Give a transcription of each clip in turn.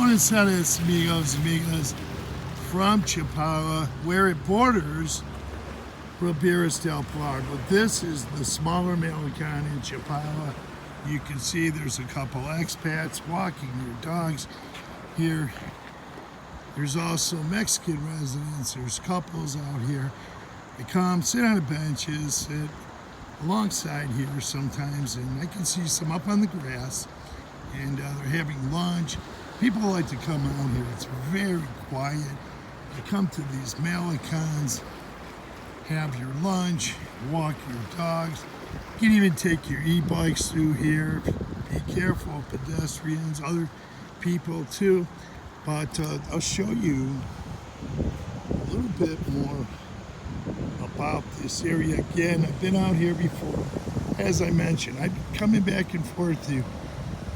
Buenos Aires, amigos, amigas, from Chapala, where it borders Riberas del Pilar. But this is the smaller Malecon in Chapala. You can see there's a couple expats walking their dogs here. There's also Mexican residents. There's couples out here. They come, sit on the benches, sit alongside here sometimes, and I can see some up on the grass, and they're having lunch. People like to come out here. It's very quiet. You come to these Malecons, have your lunch, walk your dogs. You can even take your e-bikes through here. Be careful of pedestrians, other people too. But I'll show you a little bit more about this area. Again, I've been out here before. As I mentioned, I've been coming back and forth to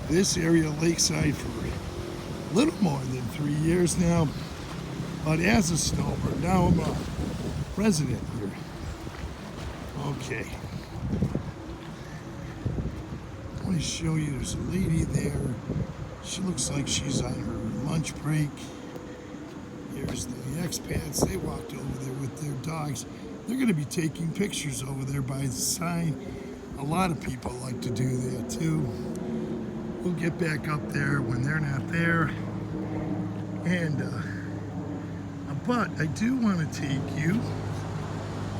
this area, Lakeside, for a little more than 3 years now. But as a snowbird, now I'm a resident here. Okay. I want to show you, there's a lady there. She looks like she's on her lunch break. Here's the expats. They walked over there with their dogs. They're going to be taking pictures over there by the sign. A lot of people like to do that too. We'll get back up there when they're not there. And, but I do want to take you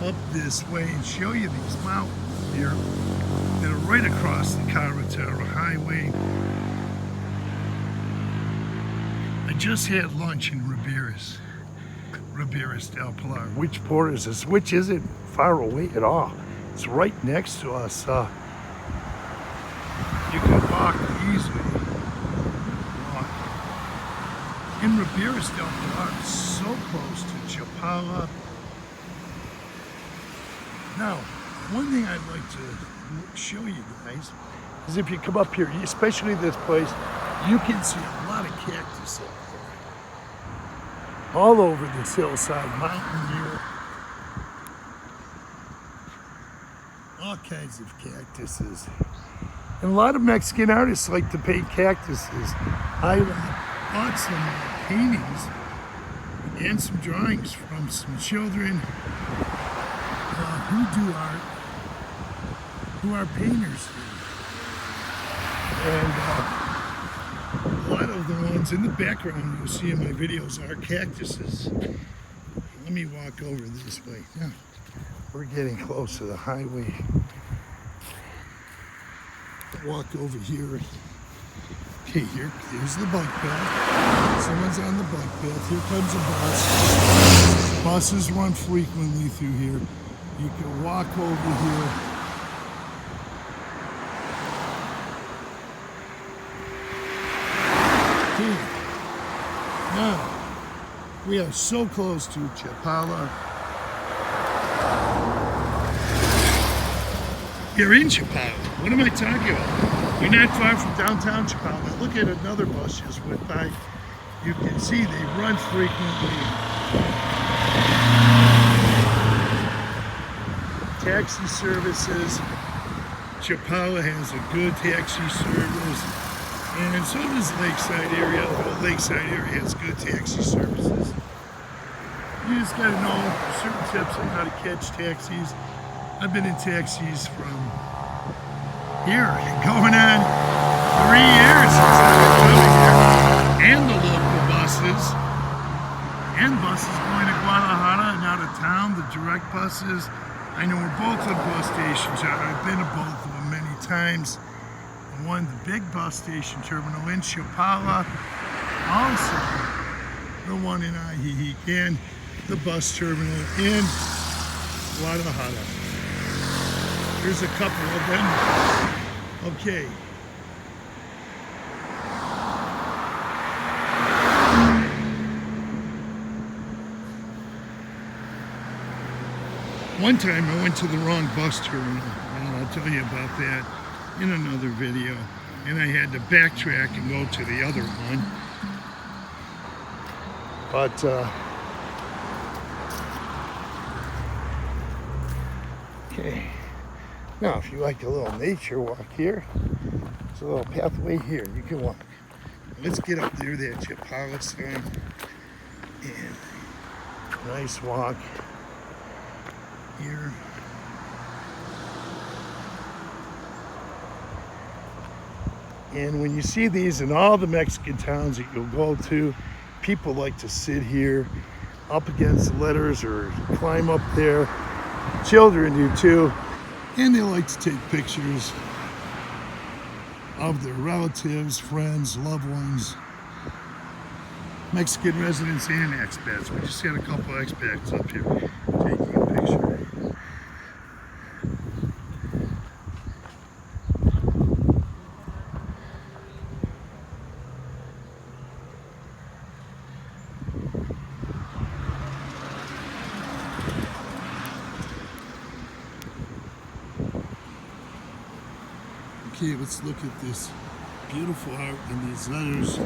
up this way and show you these mountains here that are right across the Carretera Highway. I just had lunch in Riberas del Pilar, which borders us, which isn't far away at all. It's right next to us. You can walk easily. In Riberas del Pilar, it's so close to Chapala. Now, one thing I'd like to show you guys is if you come up here, especially this place, you can see a lot of cactus up there. All over this hillside mountain here. All kinds of cactuses. And a lot of Mexican artists like to paint cactuses. I bought some paintings and some drawings from some children who do art, who are painters. And a lot of the ones in the background you'll see in my videos are cactuses. Let me walk over this way. Now, we're getting close to the highway. Walk over here. Okay, here's the bike path. Someone's on the bike path. Here comes a bus. Buses run frequently through here. You can walk over here. Okay. Now, we are so close to Chapala. You're in Chapala. What am I talking about? You're not far from downtown Chapala. Look at another bus just went by. You can see they run frequently. Taxi services. Chapala has a good taxi service. And so does Lakeside area. The whole Lakeside area has good taxi services. You just gotta know certain tips on how to catch taxis. I've been in taxis from here, going on 3 years since I've been coming here. And the local buses. And buses going to Guadalajara and out of town, the direct buses. I know where both the bus stations are. I've been to both of them many times. One, the big bus station terminal in Chapala. Also, the one in Ajijic, and the bus terminal in Guadalajara. Here's a couple of them. Okay. One time I went to the wrong bus terminal, and I'll tell you about that in another video. And I had to backtrack and go to the other one. But, okay. Now, if you like a little nature walk here, there's a little pathway here you can walk. Let's get up there, that Chapala sign. And nice walk here. And when you see these in all the Mexican towns that you'll go to, people like to sit here up against the letters or climb up there. Children do too. And they like to take pictures of their relatives, friends, loved ones, Mexican residents and expats. We just had a couple of expats up here taking a picture. Okay, let's look at this beautiful art in these letters.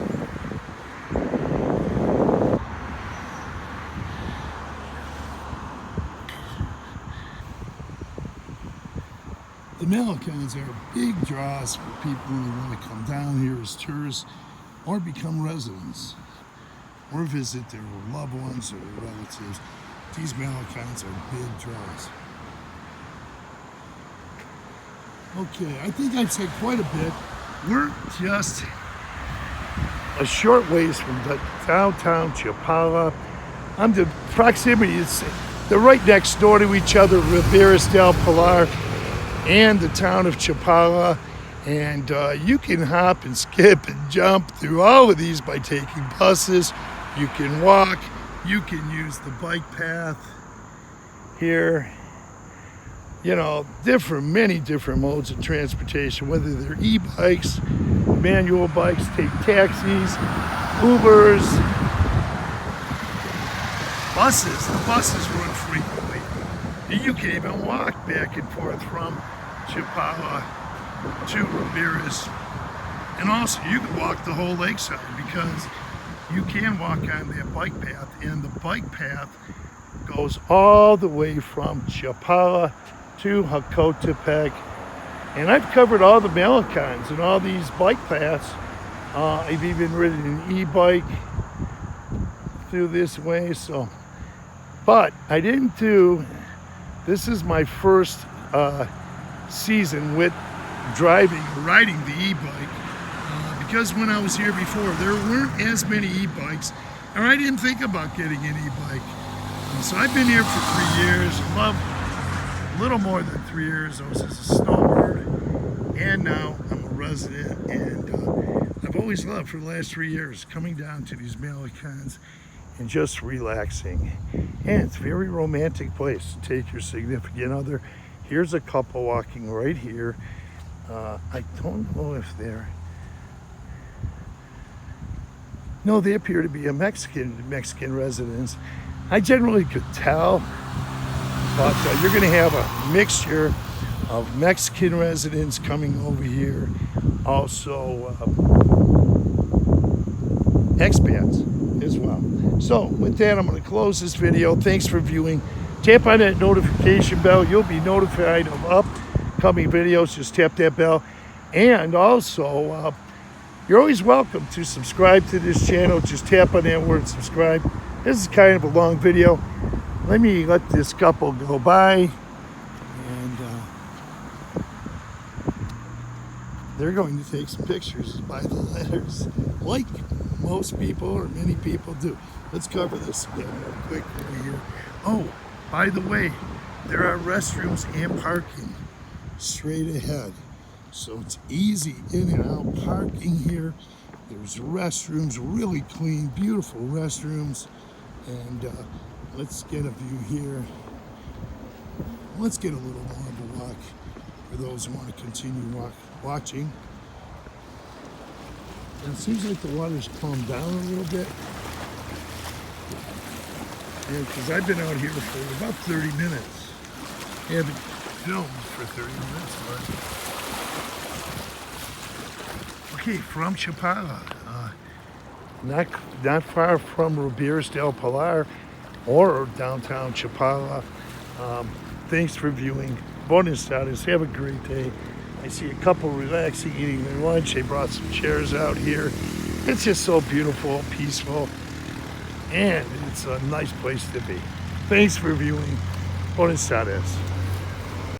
The Mexicanos are big draws for people who want to come down here as tourists or become residents or visit their loved ones or their relatives. These Mexicanos are big draws. Okay, I think I've said quite a bit. We're just a short ways from the downtown Chapala. I'm the proximity, they're right next door to each other, Riberas del Pilar and the town of Chapala. And you can hop and skip and jump through all of these by taking buses. You can walk, you can use the bike path here. You know, many different modes of transportation, whether they're e-bikes, manual bikes, take taxis, Ubers, buses. The buses run frequently. You can even walk back and forth from Chapala to Riberas. And also, you can walk the whole lakeside because you can walk on that bike path, and the bike path goes all the way from Chapala to Jacotepec. And I've covered all the Malecons and all these bike paths. I've even ridden an e-bike through this way. So, but I didn't do, this is my first season with riding the e-bike, because when I was here before, there weren't as many e-bikes, and I didn't think about getting an e-bike. So I've been here for 3 years. I love a little more than 3 years. I was as a snowbird, and now I'm a resident, and I've always loved for the last 3 years coming down to these Malecons and just relaxing. And it's a very romantic place to take your significant other. Here's a couple walking right here. I don't know if they're, no, they appear to be a Mexican residents. I generally could tell, but you're going to have a mixture of Mexican residents coming over here, also expats as well. So with that, I'm going to close this video. Thanks for viewing. Tap on that notification bell. You'll be notified of upcoming videos. Just tap that bell. And also, you're always welcome to subscribe to this channel. Just tap on that word subscribe. This is kind of a long video. Let me let this couple go by. And they're going to take some pictures by the letters, like most people or many people do. Let's cover this again real quick over here. Oh, by the way, there are restrooms and parking straight ahead. So it's easy in and out parking here. There's restrooms, really clean, beautiful restrooms. And let's get a view here. Let's get a little more of a walk for those who want to continue watching. And it seems like the water's calmed down a little bit. Yeah, because I've been out here for about 30 minutes. I haven't filmed for 30 minutes, but... Okay, from Chapala. Not far from Riberas del Pilar or downtown Chapala. Thanks for viewing. Buenos tardes. Have a great day. I see a couple relaxing, eating their lunch. They brought some chairs out here. It's just so beautiful, peaceful, and it's a nice place to be. Thanks for viewing. Buenas tardes.